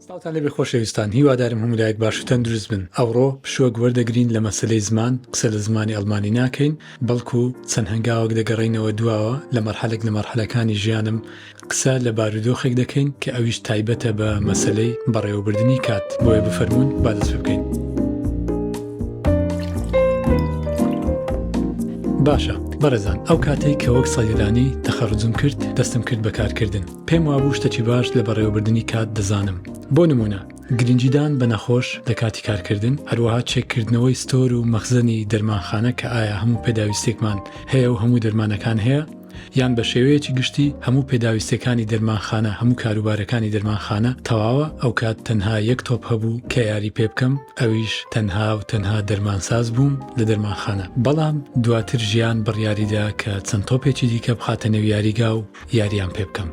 سڵاتان لێبێ خۆشەویستان، هیوادارم هەمولایەک باش و تەندروست بن. ئەوڕۆ پشووەک وەردەگرین لە مەسەلەی زمان، قسە لە زمانی ئەڵمانی ناکەین، بەڵکو چەند هەنگاوەک دەگەڕینەوە دواوە لە مەرحەلێک لە مەرحەلەکانی ژیانم قسە لە بارودۆخێک دەکەین کە ئەویش تایبەتە بە مەسەلەی بەڕێوەبردننی کات. بۆیە بفەرمونون با دەست پێ بکەین. باشە بەڕێزان، ئەو کاتەی کە وەک سەیرانی تەخەڕوجم کرد، دەستم کرد بە کارکردن. پێم وابوو شتێکی باش لە بەڕێوەبردننی کات دەزانم. بۆ نمونە گرنگیدان بە نەخۆش لە کاتی کارکردن، هەروەها چێککردنەوەی ستۆر و مەخزنی دەرمانخانە کە ئایا هەموو پێداویستێکمان هەیە و هەموو دەرمانەکان هەیە، یان بە شێوەیەکی گشتی هەموو پێداویستەکانی دەرمانخانە، هەموو کاروبارەکانی دەرمانخانە تەواوە. ئەو کات تەنها یەک تۆپ هەبوو کە یاری پێ بکەم، ئەویش تەنها و تەنها دەرمانساز بووم لە دەرمانخانە. بەڵام دواتر ژیان بڕیاریدا کە چەند تۆپێکی دیکە بخاتە نێو یاریگا و یاریان پێ بکەم،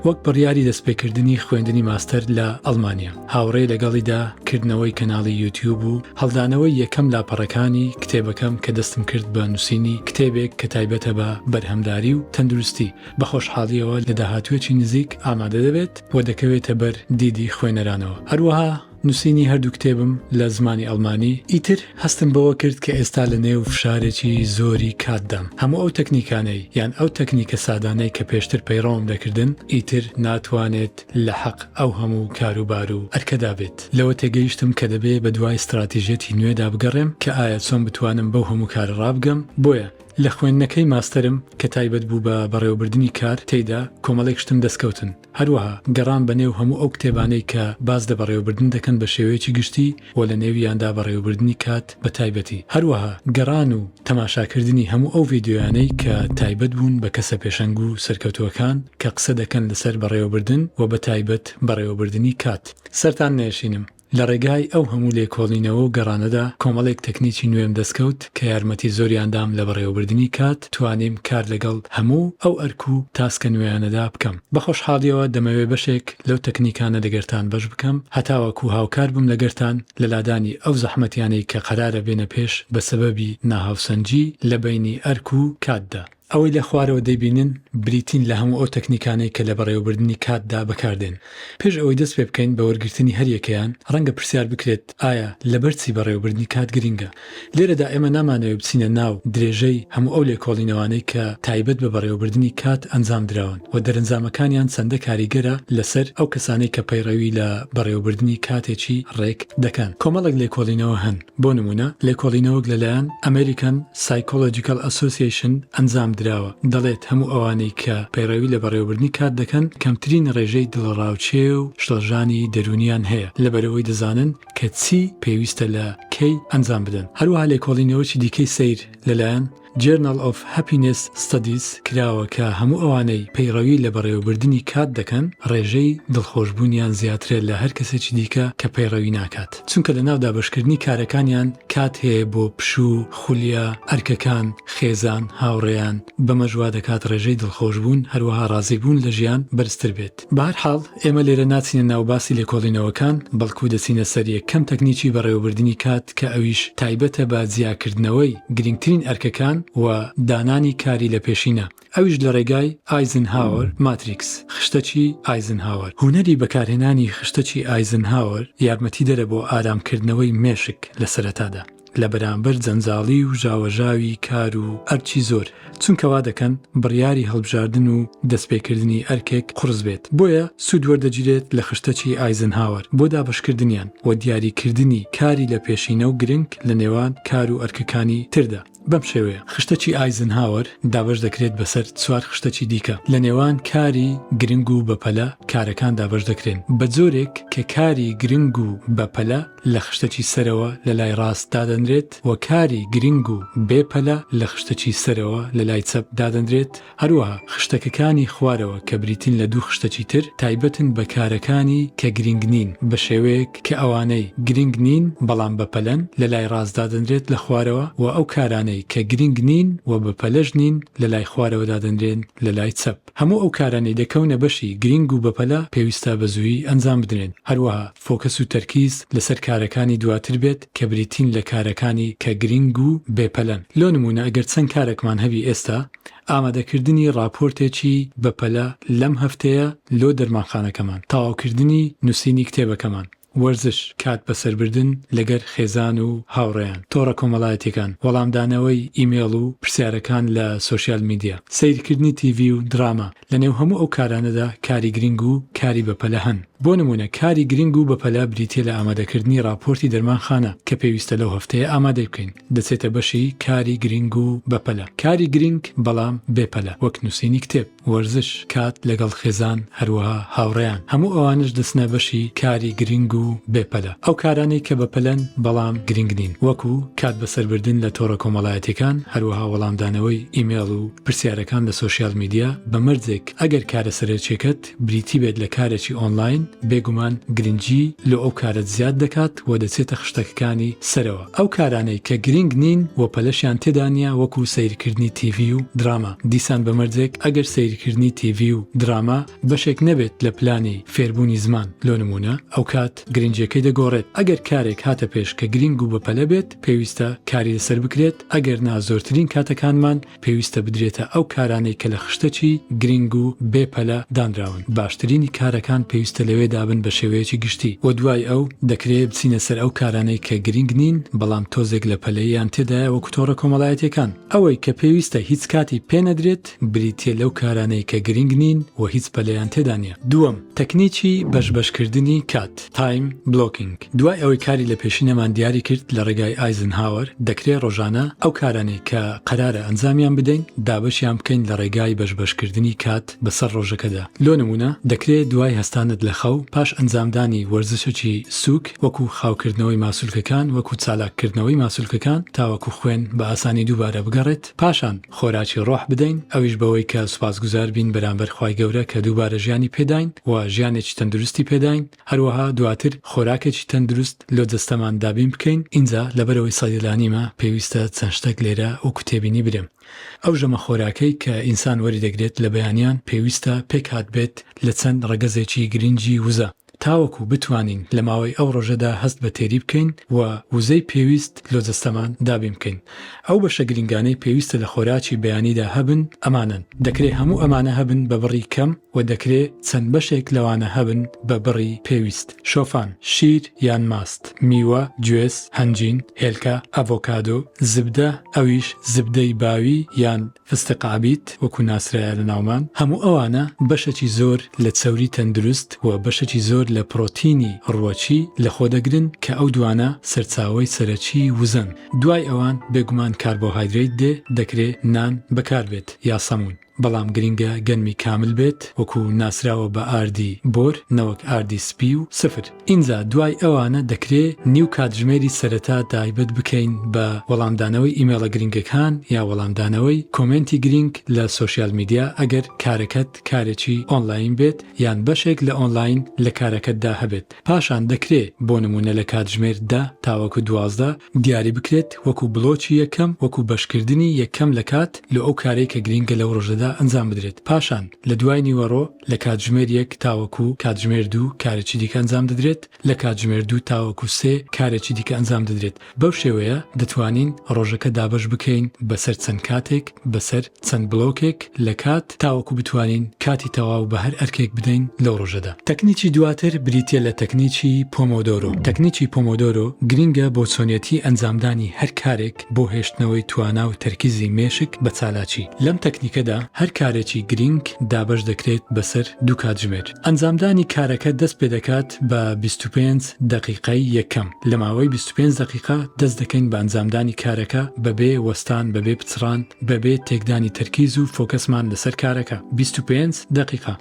وەک بڕیاری دەستپێکردنی خوێندنی ماستەر لە ئەڵمانیا، هاوڕێ لەگەڵیدا کردنەوەی کەناڵی یوتیوب و هەڵدانەوەی یەکەم لاپەڕەکانی کتێبەکەم کە دەستم کرد بە نووسینی کتێبێک کە تایبەتە بە بەرهەمداری و تەندروستی. بە خۆشحاڵیەوە لە داهاتوێکی نزیک ئامادە دەبێت و دەکەوێتە بەر دیدی خوێنەرانەوە. هەروەها نووسینی هەردوو کتێبم لە زمانی ئەڵمانی. ئیتر هەستم بەوە کرد کە ئێستا لە نێو فشارێکی زۆری کاتدام. هەموو ئەو تەکنیکانەی یان ئەو تەکنیکە سادانەی کە پێشتر پەیڕەوم دەکردن ئیتر ناتوانێت لە حەق ئەو هەموو کاروبار و ئەرکەدا بێت. لەوە تێگەیشتم کە دەبێ بە دوای استراتیژێتی نوێدا بگەڕێم کە ئایا چۆن بتوانم بەو هەموو کارە ڕابگەم. بۆیە لە خوێندنەکەی ماستەرم کە تایبەت بوو بە بەڕێوەبردننی کار، تێیدا کۆمەڵێک شتم دەستکەوتن. هەروەها گەڕام بە نێو هەموو ئەو کتێبانەی کە باز لە بەڕێوەبردن دەکەن بە شێوەیەکی گشتی و لە نێویاندا بەڕێوەبردننی کات بە تایبەتی. هەروەها گەڕان و تەماشاکردنی هەموو ئەو ڤیدیۆیانەی کە تایبەت بوون بە کەسە پێشەنگ و سەرکەوتووەکان کە قسە دەکەن لەسەر بەڕێوەبردن و بە تایبەت بەڕێوەبردننی کات. سەرتان نێشینم لە ڕێگای ئەو هەموو لێکۆڵینەوە و گەڕانەدا کۆمەڵێک تەکنیکی نوێم دەستکەوت کە یارمەتی زۆریاندام لە بەڕێوەبردننی کات توانیم کار لەگەڵ هەموو ئەو ئەرک و تاسکە نوێیانەدا بکەم. بە خۆشحاڵیەوە دەمەوێ بەشێک لەو تەکنیکانە لەگەرتان بەش بکەم، هەتاوەکو هاوکار بم لەگەرتان لە لادانی ئەو زەحمەتیانەی کە قەرارە بێنە پێش بە سەبەبی ناهاوسەنجی لە بەینی ئەرک و کاتدا. ئەوەی لە خوارەوە دەیبینن بریتین لە هەموو ئەو تەکنیکانەی کە لە بەڕێوەبردننی کاتدا بەکاردێن. پێش ئەوەی دەست پێ بکەین بە وەرگرتنی هەریەکەیان ڕەنگە پرسیار بکرێت ئایا لەبەرچی بەڕێوەبردننی کات گرینگە. لێرەدا ئێمە نامانەوێت بچینە ناو درێژەی هەموو ئەو لێکۆڵینەوانەی کە تایبەت بە بەڕێوەبردننی کات ئەنجام درراون و دەرەنجامەکانیان چەندە کاریگەرە لەسەر ئەو کەسانەی کە پەیڕەوی لە بەڕێوەبردننی کاتێکی ڕێک دەکەن. کۆمەڵێک لێکۆڵینەوە هەن. بۆ نمونە لێکۆڵینەوەک لەلایەن American Psychological Association ئەنجام دراوە، دەڵێت هەموو ئەوانەی کە پەیڕەوی لە بەڕێوەبردننی کات دەکەن کەمترین ڕێژەی دڵڕاوچێ و شڵەژانی دەرونیان هەیە لەبەرەوەی دەزانن کە چی پێویستە لە کەی ئەنجام بدەن. هەروەها لێکۆڵینەوەی دیکەی سەیر لەلایەن Journal of Happiness Studies کراوە کە هەموو ئەوانەی پەیڕەوی لە بەڕێوەبردننی کات دەکەن ڕێژەی دڵخۆشبوونیان زیاترێت لە هەر کەسێکی دیکە کە پەیڕەوی ناکات، چونکە لە ناو دابەشکردنی کارەکانیان کات هەیە بۆ پشوو، خولیا، ئەرکەکان، خێزان، هاوڕێیان. بەمەژوا دەکات ڕێژەی دڵخۆشبوون هەروەها ڕازیبوون لە ژیان بەرزتر بێت. بەهەرحاڵ ئێمە لێرە ناچینە ناوباسی لێکۆڵینەوەکان، بەڵکو دەچینە سەر یەکەم تەکنیکی بەڕێوەبردننی کات کە ئەویش تایبەتە بە جیاکردنەوەی گرنگترین ئەرکەکان و دانانی کاری لە پێشینە. ئەویش لە ڕێگای ئایزنهاوەر ماتریکس، خشتەکی ئایزنهاوەر. هونەری بەکارهێنانی خشتەکی ئایزنهاوەر یارمەتی دەرە بۆ ئارامکردنەوەی مێشک لە سەرەتادا لە بەرامبەر جەنجاڵی و ژاوەژاوی کار و ئەرچی زۆر، چونکەوا دەکەن بڕیاری هەڵبژاردن و دەستپێکردنی ئەرکێک قورس بێت. بۆیە سوود وەردەگیرێت لە خشتەکی ئایزنهاوەر بۆ دابەشکردنیان و دیاریکردنی کاری لە پێشینە و گرنگ لە نێوان کار و ئەرکەکانی تردا. بەم شێوەیە خشتەکی ئایزنهاوەر دابەش دەکرێت بەسەر چوار خشتەکی دیکە. لە نێوان کاری گرنگ و بەپەلە کارەکان دابەش دەکرێن بە جۆرێک کە کاری گرنگ و بەپەلە لە خشتەکی سەرەوە لە لای ڕاست دادەنرێت و کاری گرنگ و بێپەلە لە خشتەکی سەرەوە لە لای چەپ دادەنرێت. هەروەها خشتەکەکانی خوارەوە کە بریتین لە دوو خشتەکی تر تایبەتن بە کارەکانی کە گرنگ نین بە شێوەیەک کە ئەوانەی گرنگ نین بەڵام بەپەلەن لە لای ڕاست دادەنرێت لە خوارەوە و ئەو کارانەی کە گرنگ نین و بەپەلەش نین لە لای خوارەوە دادەنرێن لە لای چەپ. هەموو ئەو کارانەی دەکەونە بەشی گرنگ و بەپەلە پێویستە بە زوویی ئەنجام بدرێن. هەروەها فۆکەس و تەرکیز لەسەر کارەکانی دواتر بێت کە بریتین لە کارەکانی کە گرنگ و بێپەلەن. لۆ نمونە ئەگەر چەند کارێکمان هەبی ئێستا ئامادەکردنی راپۆرتێکی بەپەلە لەم هەفتەیە لۆ دەرمانخانەکەمان، تەواوکردنی نووسینی کتێبەکەمان، وەرزش، کات بەسەربردن لەگەر خێزان و هاوڕێیان، تۆڕە کۆمەڵایەتیەکان، وەڵامدانەوەی ئیمێڵ و پرسیارەکان لە سۆشیال میدیا، سەیرکردنی تیڤی و دراما. لەنێو هەموو ئەو کارانەدا کاری گرنگ و کاری بەپەلە هەن. بۆ نمونە کاری گرنگ و بەپەلە بریتێ لە ئامادەکردنی راپۆرتی دەرمانخانە کە پێویستە لەو هەفتەیە ئامادە بکەین، دەچێتە بەشی کاری گرنگ و بەپەلە. کاری گرنگ بەڵام بێپەلە وەک نووسینی کتێب، وەرزش، کات لەگەڵ خێزان، هەروەها هاوڕێیان، هەموو ئەوانش دەچنە بەشی کاری گرنگ و بێپەلە. ئەو کارانەی کە بەپەلەن بەڵام گرنگ نین، وەکو کات بەسەربردن لە تۆڕە کۆمەڵایەتیەکان، هەروەها وەڵامدانەوەی ئیمێڵ و پرسیارەکان لە سۆشیال میدیا بە مەرجێک ئەگەر کارە سەرچێکت بریتی بێت لە کارێکی ئۆنلاین، بێگومان گرنگی لە ئەو کارت زیاد دەکات و دەچێتە خشتەکەکانی سەرەوە. ئەو کارانەی کە گرنگ نین و پەلەشیان تێدا نیە، وەکو سەیرکردنی تیڤی و دراما، دیسان بە مەرجێک ئەگەر سەیرکردنی تیڤی و دراما بەشێک نەبێت لە پلانی فێربوونی زمان، لۆ نمونە ئەو کات گرنگیەکەی دەگۆڕێت. ئەگەر کارێک هاتە پێش کە گرنگ و بەپەلە بێت، پێویستە کاری لەسەر بکرێت. ئەگەر نا زۆرترین کاتەکانمان پێویستە بدرێتە ئەو کارانەی کە لە خشتەکی گرنگ و بێپەلە دانراون. باشترینی کارەکان پێویستە لەوێدا بن بە شێوەیەکی گشتی و دوای ئەو دەکرێت بچینە سەر ئەو کارانەی کە گرنگ نین بەڵام تۆزێک لە پەلەیان تێدایە، وەکو تۆڕە کۆمەڵایەتیەکان. ئەوەی کە پێویستە هیچ کاتی پێ نەدرێت بریتیە لەو کارانەی کە گرنگ نین و هیچ پەلەیان تێدا نیە. دووەم، تەکنیکی بەشبەشکردنی کات، تایم بلۆکینگ. دوای ئەوەی کاری لە پێشینەمان دیاری کرد لە ڕێگای ئایزنهاوەر، دەکرێت ڕۆژانە ئەو کارانەی کە قەرارە ئەنجامیان بدەین دابەشیان بکەین لە ڕێگای بەشبەشکردنی کات بەسەر ڕۆژەکەدا. لۆ نمونە دەکرێت دوای هەستانت لە خەو پاش ئەنجامدانی وەرزشێکی سووک، وەکو خاوکردنەوەی ماسوولکەکان، وەکو چالاککردنەوەی ماسوولکەکان، تاوەکو خوێن بە ئاسانی دووبارە بگەڕێت، پاشان خۆراکی ڕۆح بدەین، ئەویش بەوەی کە سوپاسگوزار بین بەرامبەر خوای گەورە کە دووبارە ژیانی پێداین و ژیانێکی تەندروستی پێداین. هەروەها دواتر خۆراکێکی تەندروست لۆ دەستەمان دابین بکەین. اینجا لەبەرەوەی سەیلانیمە پێویستە چەند شتێک لێرە و کوتێبینی برم. ئەو ژەمە خۆراکەی کە ئینسان وەری دەگرێت لە بەیانیان پێویستە پێک هات بێت لە چەند ڕەگەزێکی گرنگی وزە، تاوەکو بتوانین لە ماوەی ئەو ڕۆژەدا هەست بە تێری بکەین و وزەی پێویست لۆ دەستەمان دابین بکەین. ئەو بەشە گرنگانەی پێویستە لە خۆراکی بەیانیدا هەبن ئەمانن. دەکرێت هەموو ئەمانە هەبن بە بڕی کەم و دەکرێت چەند بەشێک لەوانە هەبن بە بڕی پێویست. شۆفان، شیر یان ماست، میوە، گوێز، هەنجین، هێلکە، ئەڤۆکادۆ، زبدە، ئەویش زبدەی باوی یان فستقابیت وەکو ناسرایە لە ناومان. هەموو ئەوانە بەشێکی زۆر لە چەوری تەندروست و بەشێکی زۆر لە پرۆتینی ڕووەچی لە خۆدەگرن کە ئەو دوانە سەرچاوەی سەرەکی وزن. دوای ئەوان بێگومان کاربۆهایدرێت دێ، دەکرێت نان بەکاربێت یا سەمون. بەڵام گرنگە گەنمی کامل بێت، وەکو ناسراوە بە ئاردی بۆر نەوەک ئاردی سپی و سفر. اینجا دوای ئەوانە دەکرێت نیو کاتژمێری سەرەتا تایبەت بکەین بە وەڵامدانەوەی ئیمێڵە گرنگەکان یا وەڵامدانەوەی کۆمنتی گرنگ لە سۆشیال میدیا ئەگەر کارەکەت کارێکی ئۆنلاین بێت یان بەشێک لە ئۆنلاین لە کارەکەتدا هەبێت. پاشان دەکرێت بۆ نمونە لە کاتژمێر 10 تاوەکو 12 دیاری بکرێت وەکو بلۆکی یەکەم، وەکو بەشکردنی یەکەم لە کات لە ئەو کارێک کە گرنگە لەو ڕۆژەدا ئەنجام بدرێت. پاشان لە دوای نیوەڕۆ لە کاتژمێر 1 تاوەکو کاتژمێر 2 کارێکی دیکە ئەنجام دەدرێت، لە کاتژمێر 2 تاوەکو 3 کارێکی دیکە ئەنجام دەدرێت. بەو شێوەیە دەتوانین ڕۆژەکە دابەش بکەین بەسەر چەند کاتێک، بەسەر چەند بلۆکێک لە کات، تاوەکو بتوانین کاتی تەواو بە هەر ئەرکێک بدەین لەو ڕۆژەدا. تەکنیکی دواتر بریتیە لە تەکنیکی پۆمۆدۆرۆ. تەکنیکی پۆمۆدۆرۆ گرنگە بۆ چۆنیەتی ئەنجامدانی هەر کارێک بۆ هێشتنەوەی توانا و تەرکیزی مێشک بە چالاکی. لەم تەکنیکەدا هەر کارێکی گرنگ دابەش دەکرێت بەسەر 2 کاتژمێر. ئەنجامدانی کارەکە دەست پێ دەکات بە 25 دقیقەی یەکەم. لە ماوەی 25 دقیقە دەست دەکەین بە ئەنجامدانی کارەکە بەبێ وەستان، بەبێ پچڕان، بەبێ تێکدانی تەرکیز و فۆکەسمان لەسەر کارەکە. 25 دقیقە.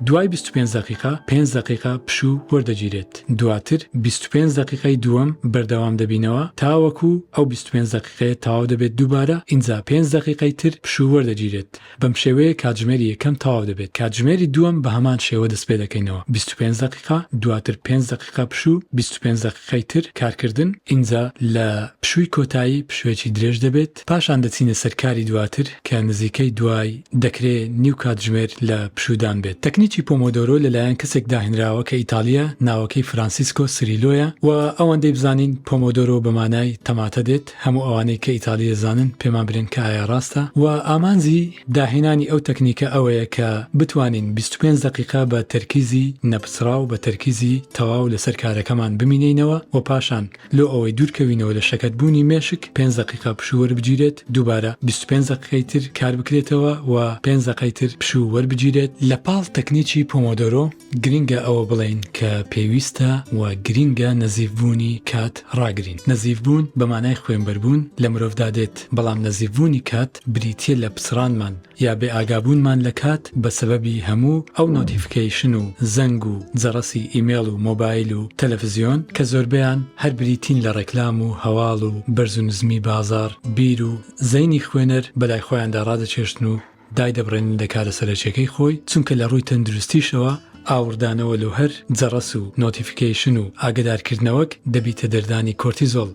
دوای 25 دقیقە 5 دقیقە پشوو وەردەگیرێت. دواتر 25 دقیقەی دووەم بەردەوام دەبینەوە تاوەکو ئەو 25 دقیقەیە تەواو دەبێت دووبارە. اینجا 5 دقیقەی تر پشوو وەردەگیرێت. بەم بەم شێوەیە کاتژمێری یەکەم تەواو دەبێت. کاتژمێری دووەم بە هەمان شێوە دەست پێ دەکەینەوە. 25 دقیقا، دواتر 5 دقیقا پشوو، 25 دقیقەی تر کارکردن. اینجا لە پشووی کۆتایی پشوێکی درێژ دەبێت. پاشان دەچینە سەرکاری دواتر کە نزیکەی دوای دەکرێت نیو کاتژمێر لە پشوودان بێت. تەکنیکی پۆمۆدۆرۆ لەلایەن کەسێک داهێنراوە کە ئیتالیا، ناوەکەی فرانسیسکۆ سریلۆیە و ئەوەندەی بزانین پۆمۆدۆرۆ بەمانای تەماتە دێت. هەموو ئەوانەی کە ئیتالی زانن پێمان برێن کە ئایا ڕاستە و ئامانجی داهێنانی ئەو تەکنیکە ئەوەیە کە بتوانین 25 دقیقا بە تەرکیزی نەپسرا و بە تەرکیزی تەواو لەسەر کارەکەمان بمینینەوە و پاشان لۆ ئەوەی دوورکەوینەوە لە شەکەتبوونی مێشک 5 دقیقا پشوو وەربگیرێت، دووبارە 25 دقیقەی تر کار بکرێتەوە و 5 دقیقەی تر پشوو وەربگیرێت. لە پاڵ تەکنیکی پۆمۆدۆرۆ گرینگە ئەوە بڵێن کە پێویستە و گرینگە نەزیفبوونی کات ڕاگرین. نەزیفبوون بەمانای خوێنبەربوون لە مرۆڤدا دێت، بەڵام نەزیفبوونی کات بریتیە لە پچڕانمان یا بێ ئاگابوونمان لە کات بە سەبەبی هەموو ئەو نۆتیفیکیشن و زەنگ و جەڕەسی ئیمێڵ و مۆبایل و تەلەڤیزیۆن کە زۆربیان هەر بریتین لە ڕێکلام و هەواڵ و بەرز و نزمی بازار، بیر و زەینی خوێنەر بەلای خۆیاندا ڕادەچێشتن و دای دەبڕێنن لە کارە سەرچێکەی خۆی، چونکە لە ڕووی تەندروستیشەوە ئاوردانەوە لەو هەر جەڕەس و نۆتیفیکیشن و ئاگدارکردنەوەک دەبیتە دەردانی کۆرتیزۆل.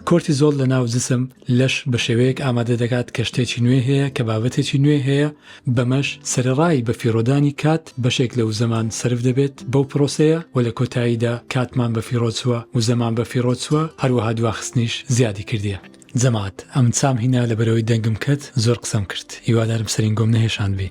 کۆرتیزۆل لە ناو جسم لەش بە شێوەیەک ئامادە دەکات کە شتێکی نوێ هەیە، کە بابەتێکی نوێ هەیە، بەمەش سەرڕای بە فیرۆدانی کات بەشێک لەو زەمان سرف دەبێت بەو پرۆسەیە و لە کۆتاییدا کاتمان بە فیرۆچووە و زەمان بە فیرۆچووە، هەروەها دواخستنیش زیادی کردیە. جەماعەت ئەم چام هینا لەبەرەوەی دەنگم کەت زۆر قسەم کرد، هیوادارم سەرنگۆم نەهێشاندبی.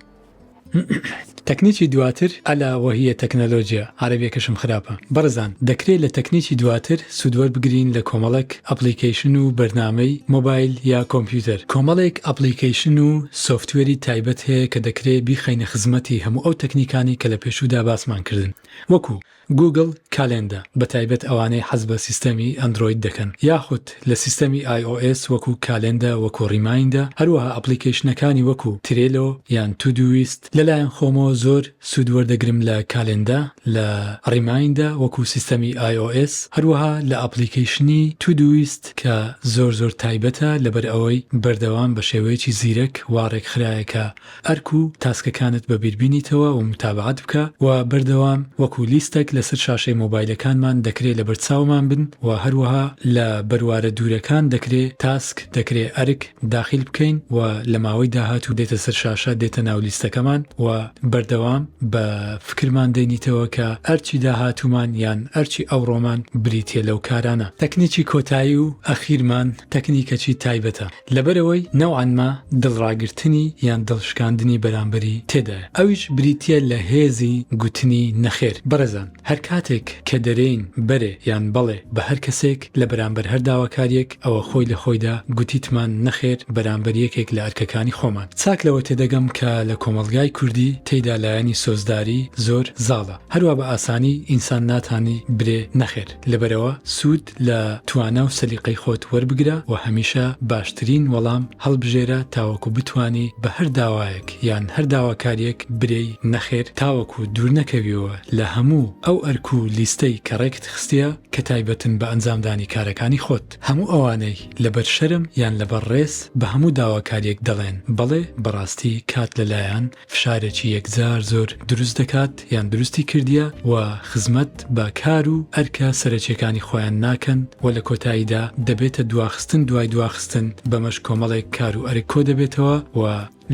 تەکنیکی دواتر ئەلا وهیە تەکنەلۆجیا، عەرەبیەکەشم خراپە. بەڕێزان، دەکرێت لە تەکنیکی دواتر سوودوەربگرین لە کۆمەڵێک ئەپلیکیشن و بەرنامەی مۆبایل یا کۆمپیوتەر. کۆمەڵێک ئەپلیکیشن و سۆفتوێری تایبەت هەیە کە دەکرێت بیخەینە خزمەتی هەموو ئەو تەکنیکانی کە لە پێشوودا باسمان کردن، وەکو گوگل کالێندە، بە تایبەت ئەوانەی حەز بە سیستەمی ئەندرۆید دەکەن، یاخود لە سیستەمی iOS وەکو کالێندە وەکو ڕیمایندە، هەروەها ئەپلیکیشنەکانی وەکو ترێلۆ یان تودویست. لەلایەن خۆمەوە زۆر سوودوەردەگرم لە کالێندە، لە ڕیمایندە وەکو سیستەمی iOS، هەروەها لە ئەپلیکیشنی تودویست کە زۆر تایبەتە لەبەر ئەوەی بەردەوام بە شێوەیەکی زیرەک واڕێک خرایەکە ئەرک و تاسکەکانت بە بیربینیتەوە و متابعەت بکە و بەردەوام وەکو لیستێک لەسەر شاشەی مۆبایلەکانمان دەکرێت لە بەرچاومان بن و هەروەها لە بەروارە دوورەکان دەکرێت تاسک دەکرێت ئەرک داخل بکەین و لە ماوەی داهاتوو دێتە سەر شاشە، دێتە ناو لیستەکەمان و بەردەوام بە فکرمان دەینیتەوە کە ئەرچی داهاتوومان یان ئەرچی ئەوڕۆمان بریتیە لەو کارانە. تەکنیکی کۆتایی و ئەخیرمان تەکنیکەکی تایبەتە، لەبەرەوەی نەوعانما دڵڕاگرتنی یان دڵشکاندنی بەرامبەری تێدایە، ئەویش بریتیە لە هێزی گوتنی نەخێر. بەڕێزان، هەر کاتێک کە دەرێین بەرێ یان بەڵێ بە هەر کەسێک لە بەرامبەر هەر داواکاریەک، ئەوە خۆی لە خۆیدا گوتیتمان نەخێر بەرامبەر یەکێک لە ئەرکەکانی خۆمان. چاک لەوە تێدەگەم کە لە کۆمەڵگای کوردی تێیدا لایەنی سۆزداری زۆر زاڵە، هەروە بە ئاسانی ئینسان ناتانی برێ نەخێر، لەبەرەوە سوود لە توانە و سەلیقەی خۆت وەربگرە و هەمیشە باشترین وەڵام هەڵبژێرە تاوەکو بتوانی بە هەر داوایەک یان هەر داواکاریەک برێی نەخێر، تاوەکو دوور نەکەویەوە لە هەموو ئەو ئەرک و لیستەی کە ڕێکت خستیە کە تایبەتن بە ئەنجامدانی کارەکانی خۆت. هەموو ئەوانەی لەبەر شەرم یان لەبەر ڕێز بە هەموو داواکاریەک دەڵێن بەڵێ، بەڕاستی کات لەلایەن فشارێکی یەکجار زۆر دروست دەکات یان دروستی کردیە و خزمەت بە کار و ئەرکە سەرچیەکانی خۆیان ناکەن و لە کۆتاییدا دەبێتە دواخستن دوای دواخستن، بەمەش کۆمەڵێک کار و ئەرک کۆ دەبێتەوە و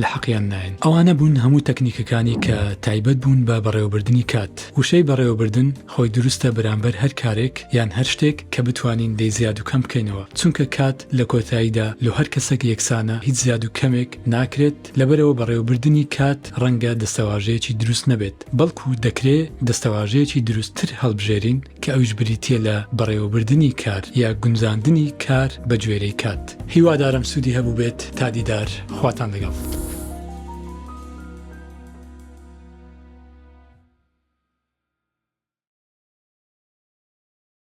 لە حەقیان ناین. ئەوانە بوون هەموو تەکنیکەکانی کە تایبەت بوون بە بەڕێوەبردننی کات. وشەی بەڕێوەبردن خۆی دروستە بەرامبەر هەر کارێک یان هەر شتێک کە بتوانین دەی زیاد و کەم بکەینەوە، چونکە کات لە کۆتاییدا لە هەر کەسێک یەکسانە، هیچ زیاد و کەمێک ناکرێت. لەبەرەوە بەڕێوەبردننی کات ڕەنگە دەستەواژەیەکی دروست نەبێت، بەڵکو دەکرێت دەستەواژەیەکی دروستتر هەڵبژێرین کە ئەویش بریتیە لە بەڕێوەبردننی کار یا گونجاندنی کار بە گوێرەی کات. هیوادارم سوودی هەبوو بێت. تا دیدار، خواتان لەگەڵ.